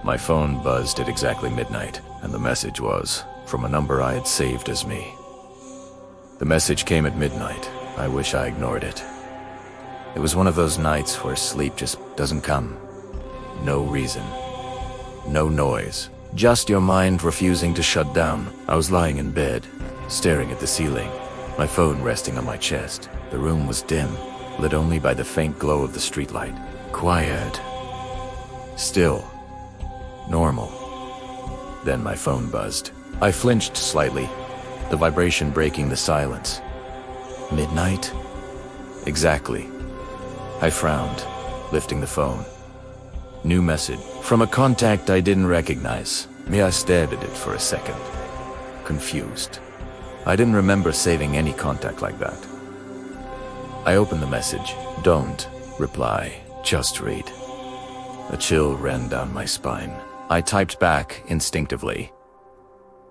My phone buzzed at exactly midnight, and the message was from a number I had saved as me. The message came at midnight. I wish I ignored it. It was one of those nights where sleep just doesn't come. No reason. No noise. Just your mind refusing to shut down. I was lying in bed, staring at the ceiling, my phone resting on my chest. The room was dim, lit only by the faint glow of the streetlight. Quiet. Still. Normal. Then my phone buzzed. I flinched slightly, the vibration breaking the silence. Midnight? Exactly. I frowned, lifting the phone. New message. From a contact I didn't recognize. I stared at it for a second, confused. I didn't remember saving any contact like that. I opened the message. Don't reply, just read. A chill ran down my spine. I typed back instinctively.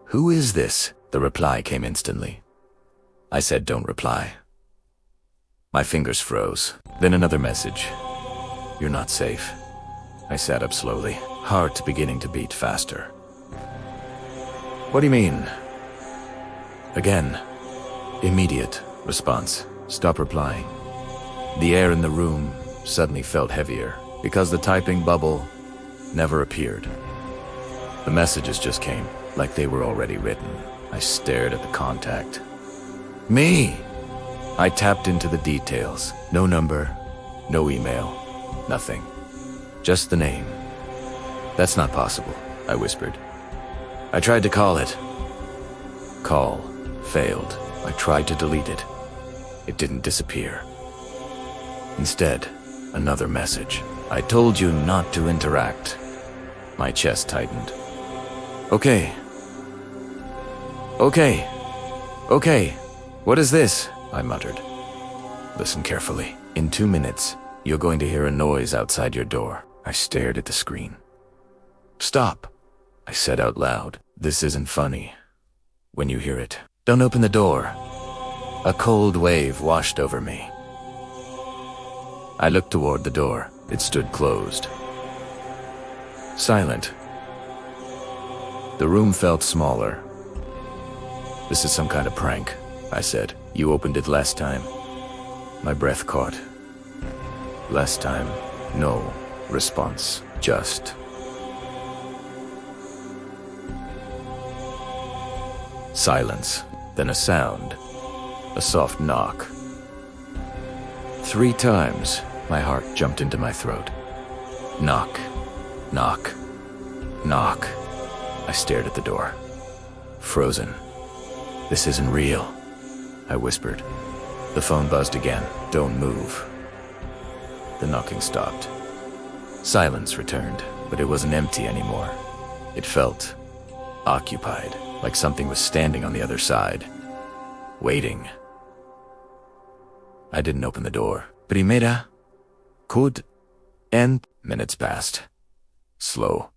Who is this? The reply came instantly. I said don't reply. My fingers froze. Then another message. You're not safe. I sat up slowly, heart beginning to beat faster. What do you mean? Again. Immediate response. Stop replying. The air in the room suddenly felt heavier because the typing bubble never appeared. The messages just came, like they were already written. I stared at the contact. Me! I tapped into the details. No number, no email, nothing. Just the name. That's not possible, I whispered. I tried to call it. Call failed. I tried to delete it. It didn't disappear. Instead, another message. I told you not to interact. My chest tightened. Okay. Okay. Okay. What is this? I muttered. Listen carefully. In 2 minutes, you're going to hear a noise outside your door. I stared at the screen. Stop, I said out loud. This isn't funny. When you hear it, don't open the door. A cold wave washed over me. I looked toward the door. It stood closed. Silent. The room felt smaller. This is some kind of prank, I said. You opened it last time. My breath caught. Last time, no response, just. Silence, then a sound, a soft knock. 3 times, my heart jumped into my throat. Knock, knock, knock. I stared at the door, frozen. This isn't real, I whispered. The phone buzzed again. Don't move. The knocking stopped. Silence returned, but it wasn't empty anymore. It felt occupied, like something was standing on the other side, waiting. I didn't open the door. Primera, could, and minutes passed. Slow,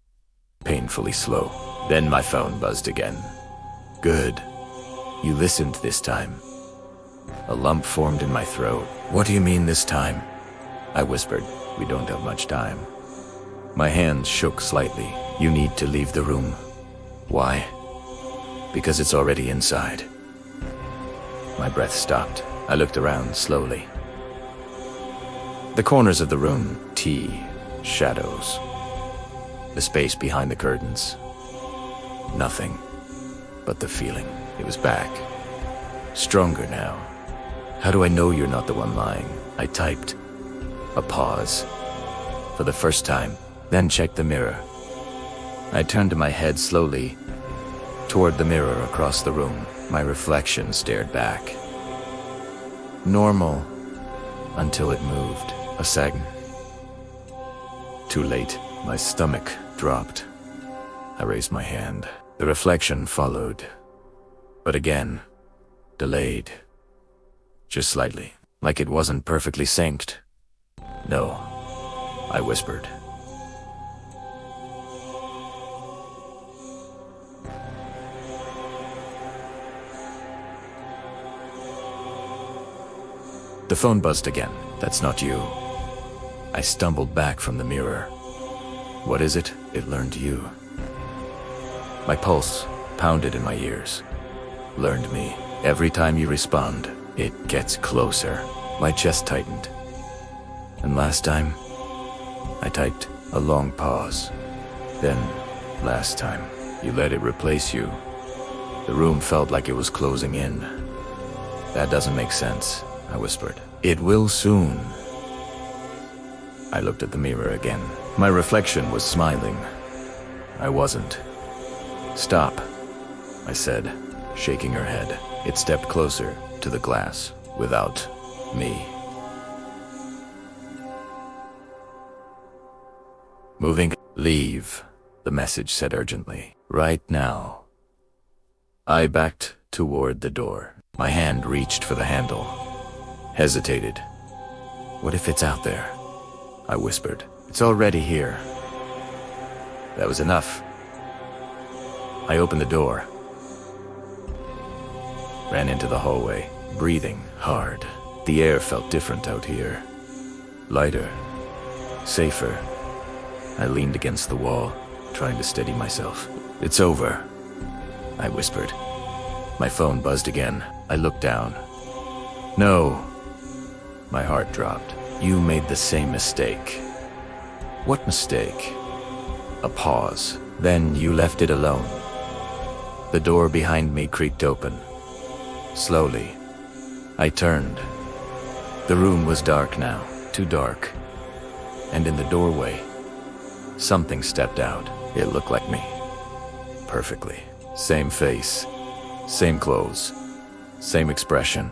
painfully slow. Then my phone buzzed again. Good. You listened this time. A lump formed in my throat. What do you mean this time? I whispered. We don't have much time. My hands shook slightly. You need to leave the room. Why? Because it's already inside. My breath stopped. I looked around slowly. The corners of the room, tea, shadows. The space behind the curtains. Nothing but the feeling. It was back. Stronger now. How do I know you're not the one lying? I typed. A pause. For the first time, then checked the mirror. I turned my head slowly toward the mirror across the room. My reflection stared back. Normal, until it moved. A second. Too late. My stomach dropped. I raised my hand. The reflection followed. But again, delayed. Just slightly, like it wasn't perfectly synced. No, I whispered. The phone buzzed again. That's not you. I stumbled back from the mirror. What is it? It learned you. My pulse pounded in my ears. Learned me. Every time you respond, it gets closer. My chest tightened. And last time, I typed a long pause. Then, last time, you let it replace you. The room felt like it was closing in. That doesn't make sense, I whispered. It will soon. I looked at the mirror again. My reflection was smiling. I wasn't. Stop, I said, shaking her head. It stepped closer to the glass without me. Moving. Leave, the message said urgently. Right now. I backed toward the door. My hand reached for the handle. Hesitated. What if it's out there? I whispered. It's already here. That was enough. I opened the door. Ran into the hallway, breathing hard. The air felt different out here. Lighter. Safer. I leaned against the wall, trying to steady myself. It's over, I whispered. My phone buzzed again. I looked down. No. My heart dropped. You made the same mistake. What mistake? A pause. Then you left it alone. The door behind me creaked open. Slowly, I turned. The room was dark now, too dark. And in the doorway, something stepped out. It looked like me. Perfectly. Same face, same clothes, same expression.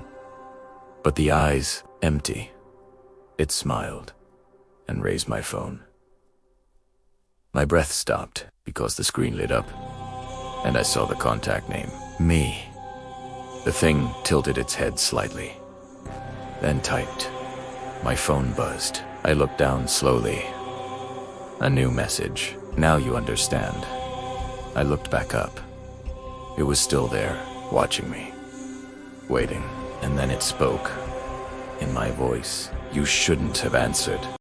But the eyes, empty. It smiled and raised my phone. My breath stopped because the screen lit up, and I saw the contact name. Me. The thing tilted its head slightly, then typed. My phone buzzed. I looked down slowly. A new message. Now you understand. I looked back up. It was still there, watching me, waiting. And then it spoke. In my voice. You shouldn't have answered.